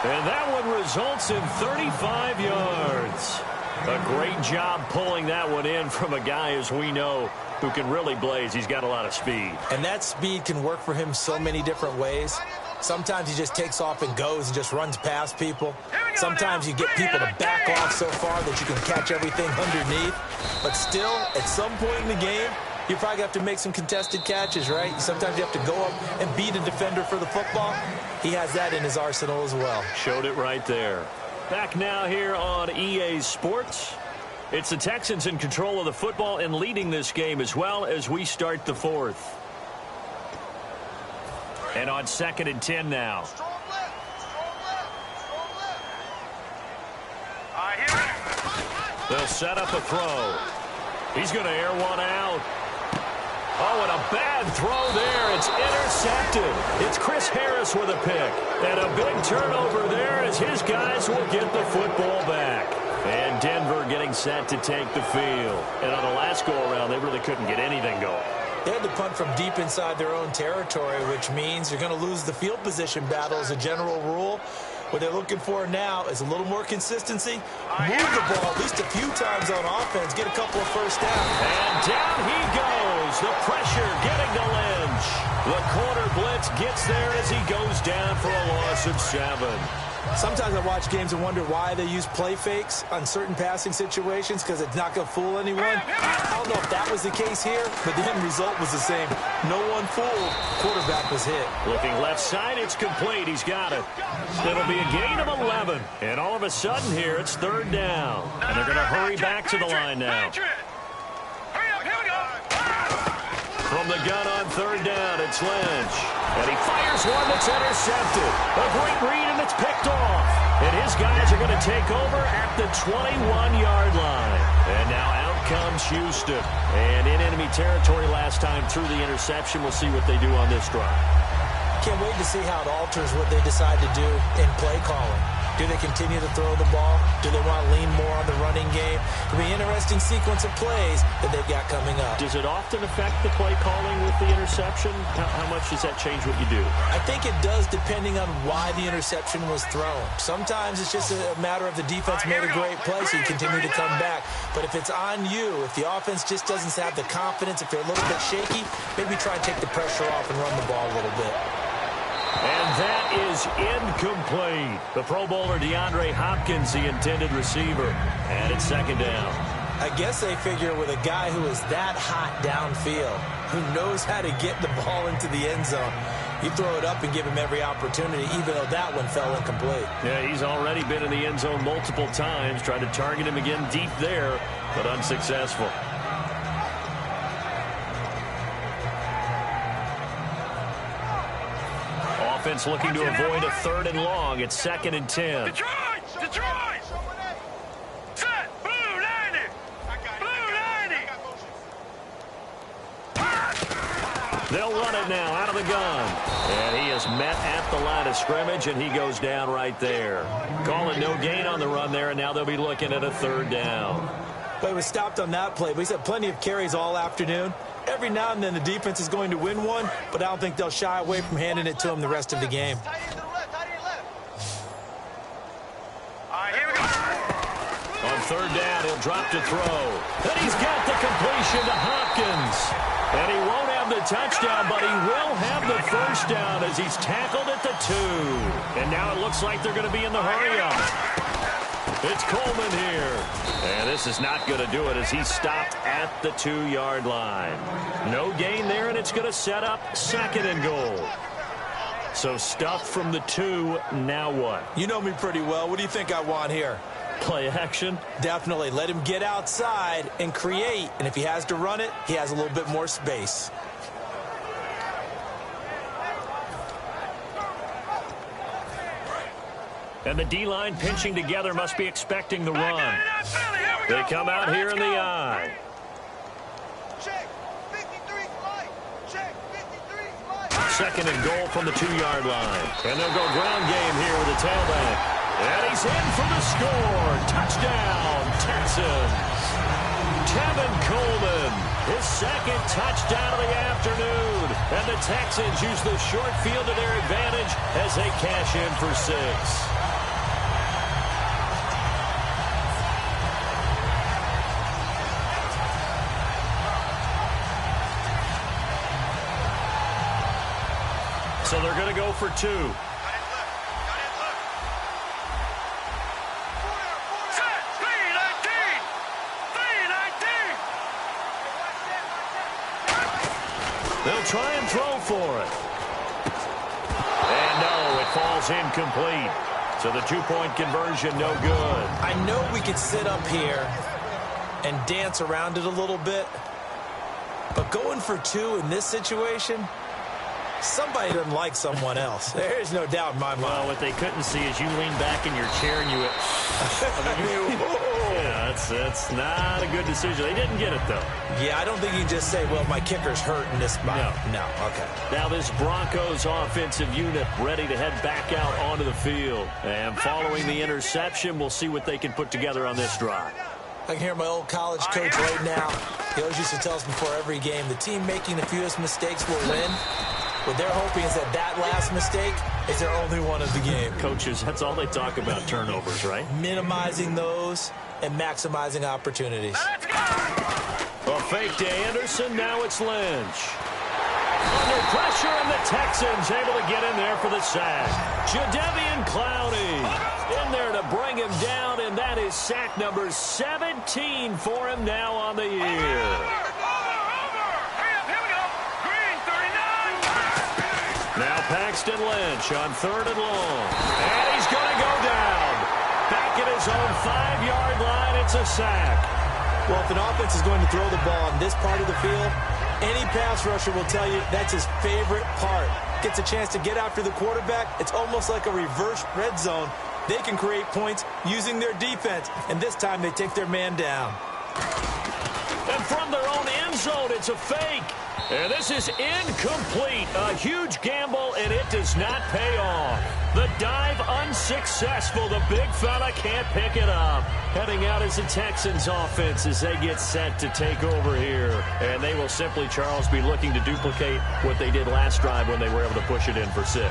And that one results in 35 yards. A great job pulling that one in from a guy, as we know, who can really blaze. He's got a lot of speed. And that speed can work for him so many different ways. Sometimes he just takes off and goes and just runs past people. Sometimes you get people to back off so far that you can catch everything underneath. But still, at some point in the game, you probably have to make some contested catches, right? Sometimes you have to go up and beat a defender for the football. He has that in his arsenal as well. Showed it right there. Back now here on EA Sports. It's the Texans in control of the football and leading this game as well as we start the fourth. And on 2nd and 10 now. They'll set up a throw. He's going to air one out. Oh, and a bad throw there. It's intercepted. It's Chris Harris with a pick. And a big turnover there as his guys will get the football back. And Denver getting set to take the field. And on the last go-around, they really couldn't get anything going. They had to punt from deep inside their own territory, which means you're going to lose the field position battle as a general rule. What they're looking for now is a little more consistency. Move the ball at least a few times on offense. Get a couple of first downs. And down he goes. The pressure getting to Lynch. The corner blitz gets there as he goes down for a loss of 7. Sometimes I watch games and wonder why they use play fakes on certain passing situations because it's not going to fool anyone. I don't know if that was the case here, but the end result was the same. No one fooled. Quarterback was hit. Looking left side, it's complete. He's got it. It'll be a gain of 11. And all of a sudden here, it's third down. And they're going to hurry back to the line now. From the gun on third down, it's Lynch. And he fires one that's intercepted. A great read, and it's picked off. And his guys are going to take over at the 21-yard line. And now out comes Houston. And in enemy territory last time through the interception. We'll see what they do on this drive. Can't wait to see how it alters what they decide to do in play calling. Do they continue to throw the ball? Do they want to lean more on the running game? It'll be an interesting sequence of plays that they've got coming up. Does it often affect the play calling with the interception? How much does that change what you do? I think it does depending on why the interception was thrown. Sometimes it's just a matter of the defense made a great play, so you continue to come back. But if it's on you, if the offense just doesn't have the confidence, if they're a little bit shaky, maybe try and take the pressure off and run the ball a little bit. And that is incomplete. The Pro Bowler DeAndre Hopkins, the intended receiver. And it's second down. I guess they figure with a guy who is that hot downfield, who knows how to get the ball into the end zone, you throw it up and give him every opportunity, even though that one fell incomplete. Yeah, he's already been in the end zone multiple times. Tried to target him again deep there, but unsuccessful. Offense looking to avoid a third and long. It's 2nd and 10. Detroit! Set! Blue 90! Blue 90! They'll run it now out of the gun. And he is met at the line of scrimmage, and he goes down right there. Calling no gain on the run there, and now they'll be looking at a third down. But he was stopped on that play, but he's had plenty of carries all afternoon. Every now and then the defense is going to win one, but I don't think they'll shy away from handing it to him the rest of the game. All right, here we go. On third down, he'll drop to throw. And he's got the completion to Hopkins. And he won't have the touchdown, but he will have the first down as he's tackled at the 2. And now it looks like they're going to be in the hurry-up. It's Coleman here. And this is not going to do it as he's stopped at the 2-yard line. No gain there, and it's going to set up 2nd and goal. So stuffed from the 2, now what? You know me pretty well. What do you think I want here? Play action? Definitely. Let him get outside and create. And if he has to run it, he has a little bit more space. And the D-line pinching together must be expecting the run. They come out here in the I. Check. 53's light. Check. 53's light. 2nd and goal from the 2-yard line. And they'll go ground game here with the tailback. And he's in for the score. Touchdown, Texans. Tevin Coleman, his 2nd touchdown of the afternoon. And the Texans use the short field to their advantage as they cash in for 6. So they're going to go for 2. Set. 3-19. 3-19. They'll try and throw for it. And no, it falls incomplete. So the 2-point conversion, no good. I know we could sit up here and dance around it a little bit, but going for 2 in this situation, somebody doesn't like someone else. There's no doubt in my mind. Well, what they couldn't see is you lean back in your chair and you... yeah, that's not a good decision. They didn't get it, though. Yeah, I don't think you can just say, well, my kicker's hurt in this spot. No, okay. Now this Broncos offensive unit ready to head back out onto the field. And following the interception, we'll see what they can put together on this drive. I can hear my old college coach right now. He always used to tell us before every game, the team making the fewest mistakes will win. What they're hoping is that last mistake is their only one of the game. Coaches, that's all they talk about, turnovers, right? Minimizing those and maximizing opportunities. A fake to Anderson. Now it's Lynch. Under pressure, and the Texans able to get in there for the sack. Jadeveon Clowney in there to bring him down, and that is sack number 17 for him now on the year. Now Paxton Lynch on 3rd and long. And he's going to go down. Back at his own 5-yard line, it's a sack. Well, if an offense is going to throw the ball in this part of the field, any pass rusher will tell you that's his favorite part. Gets a chance to get after the quarterback. It's almost like a reverse red zone. They can create points using their defense, and this time they take their man down. And from their own end zone, it's a fake. And this is incomplete. A huge gamble, and it does not pay off. The dive unsuccessful. The big fella can't pick it up. Heading out is the Texans offense as they get set to take over here. And they will simply, Charles, be looking to duplicate what they did last drive when they were able to push it in for 6.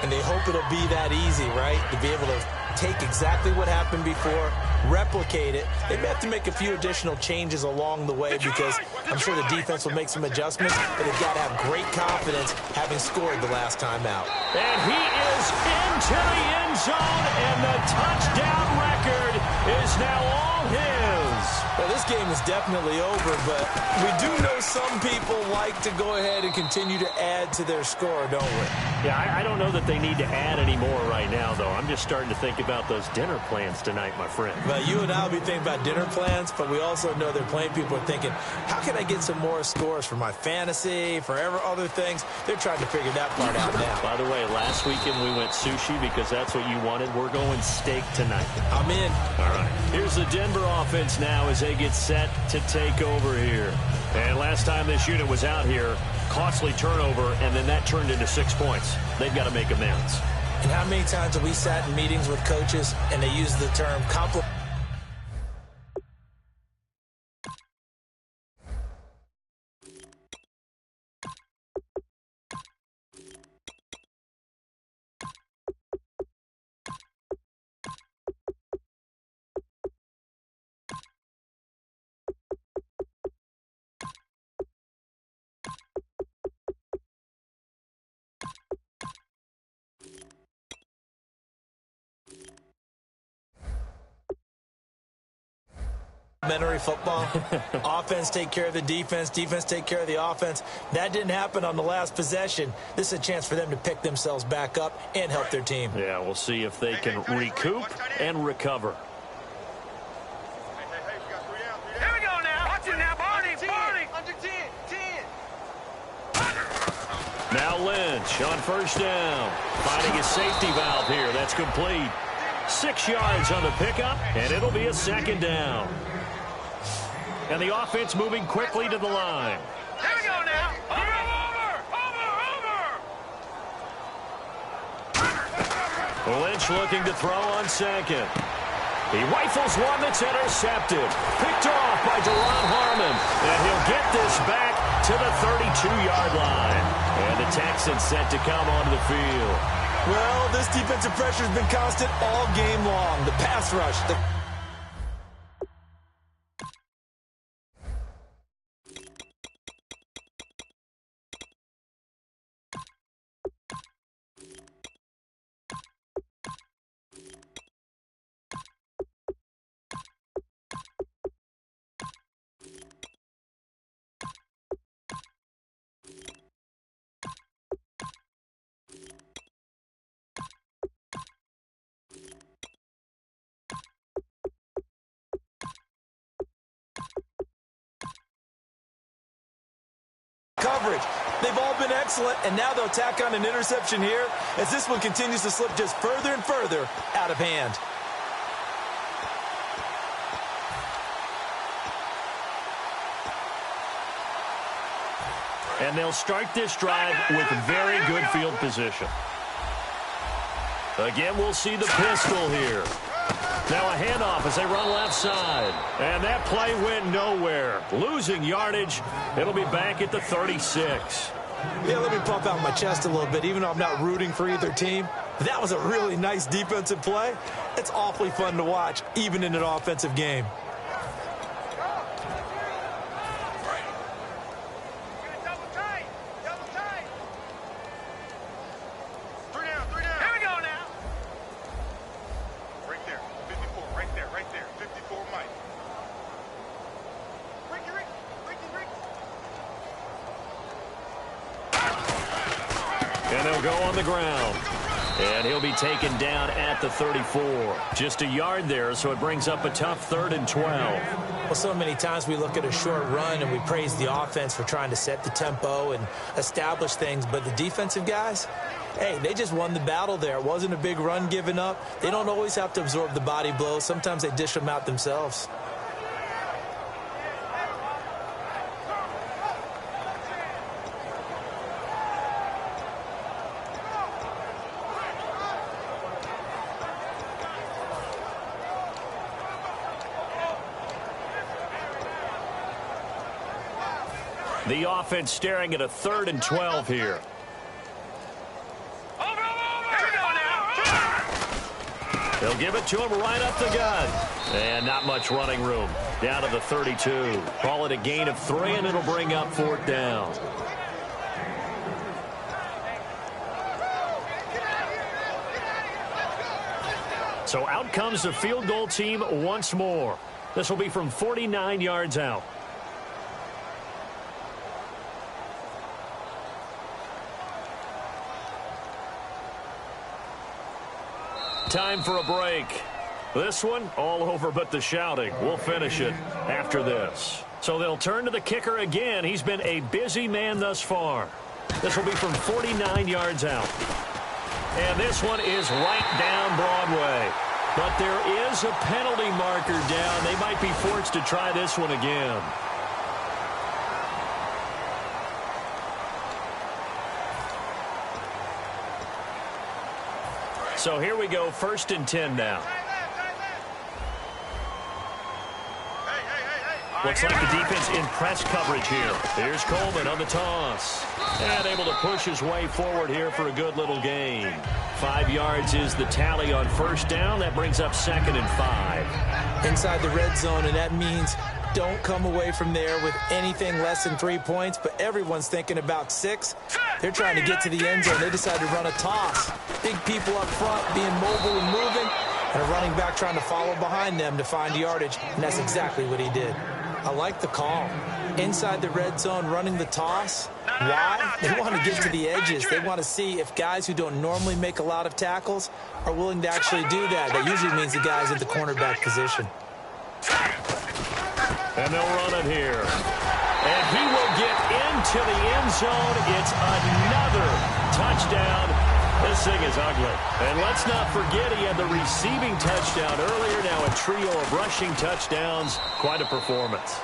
And they hope it'll be that easy, right? To be able to take exactly what happened before, replicate it. They may have to make a few additional changes along the way because I'm sure the defense will make some adjustments, but they've got to have great confidence having scored the last time out. And he is into the end zone, and the touchdown record is now all his. Well, this game is definitely over, but we do know some people like to go ahead and continue to add to their score, don't we? Yeah, I don't know that they need to add any more right now, though. I'm just starting to think about those dinner plans tonight, my friend. Well, you and I will be thinking about dinner plans, but we also know there are plenty of people are thinking, how can I get some more scores for my fantasy, for other things? They're trying to figure that part out now. By the way, last weekend we went sushi because that's what you wanted. We're going steak tonight. I'm in. All right. Here's the Denver offense now as they get set to take over here. And last time this unit was out here, costly turnover, and then that turned into 6 points. They've got to make amends. And how many times have we sat in meetings with coaches and they use the term compliment? Football. Offense take care of the defense. Defense take care of the offense. That didn't happen on the last possession. This is a chance for them to pick themselves back up and help their team. Yeah, we'll see if they can recoup and recover. Here we go now. Watch it now, Barney. Barney. Under 10. Now Lynch on 1st down. Finding his safety valve here. That's complete. 6 yards on the pickup, and it'll be a 2nd down. And the offense moving quickly to the line. Here we go now. Over. Lynch looking to throw on 2nd. He rifles one that's intercepted. Picked off by Deron Harmon. And he'll get this back to the 32-yard line. And the Texans set to come onto the field. Well, this defensive pressure has been constant all game long. The pass rush, coverage. They've all been excellent, and now they'll tack on an interception here as this one continues to slip just further and further out of hand. And they'll start this drive with very good field position. Again, we'll see the pistol here. Now a handoff as they run left side. And that play went nowhere. Losing yardage. It'll be back at the 36. Yeah, let me pump out my chest a little bit, even though I'm not rooting for either team. That was a really nice defensive play. It's awfully fun to watch, even in an offensive game. And they'll go on the ground. And he'll be taken down at the 34. Just a yard there, so it brings up a tough 3rd and 12. Well, so many times we look at a short run and we praise the offense for trying to set the tempo and establish things. But the defensive guys, hey, they just won the battle there. It wasn't a big run given up. They don't always have to absorb the body blows. Sometimes they dish them out themselves. The offense staring at a 3rd and 12 here. They'll give it to him right up the gut. And not much running room. Down to the 32. Call it a gain of 3, and it'll bring up 4th down. So out comes the field goal team once more. This will be from 49 yards out. Time for a break. This one, all over but the shouting. We'll finish it after this. So they'll turn to the kicker again. He's been a busy man thus far. This will be from 49 yards out. And this one is right down Broadway. But there is a penalty marker down. They might be forced to try this one again. So here we go, 1st and 10 now. Looks like the defense in press coverage here. Here's Coleman on the toss. And able to push his way forward here for a good little gain. 5 yards is the tally on 1st down. That brings up 2nd and 5. Inside the red zone, and that means don't come away from there with anything less than 3 points, but everyone's thinking about 6. They're trying to get to the end zone. They decide to run a toss. Big people up front being mobile and moving, and a running back trying to follow behind them to find yardage, and that's exactly what he did. I like the call. Inside the red zone, running the toss. Why? They want to get to the edges. They want to see if guys who don't normally make a lot of tackles are willing to actually do that. That usually means the guys at the cornerback position. And they'll run it here. And he will get into the end zone. It's another touchdown. This thing is ugly. And let's not forget he had the receiving touchdown earlier. Now a trio of rushing touchdowns. Quite a performance.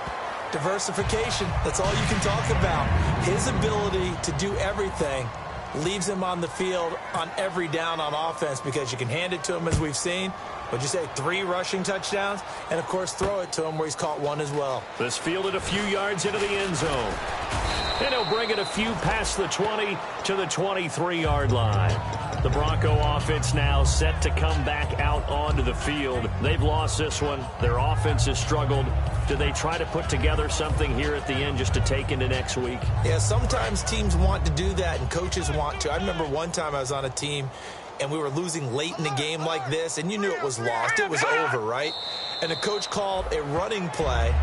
Diversification. That's all you can talk about. His ability to do everything leaves him on the field on every down on offense because you can hand it to him as we've seen. What'd you say, 3 rushing touchdowns? And, of course, throw it to him where he's caught 1 as well. This fielded a few yards into the end zone. And he'll bring it a few past the 20 to the 23-yard line. The Bronco offense now set to come back out onto the field. They've lost this one. Their offense has struggled. Do they try to put together something here at the end just to take into next week? Yeah, sometimes teams want to do that and coaches want to. I remember one time I was on a team and we were losing late in the game like this, and you knew it was lost. It was over, right? And the coach called a running play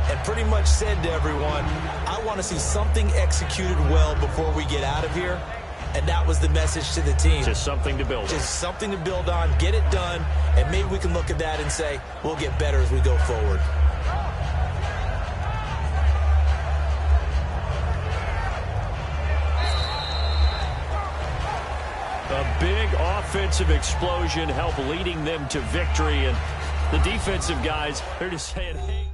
and pretty much said to everyone, I want to see something executed well before we get out of here. And that was the message to the team. Just something to build on. Just something to build on, get it done, and maybe we can look at that and say, we'll get better as we go forward. A big offensive explosion helped leading them to victory, and the defensive guys, they're just saying, hey.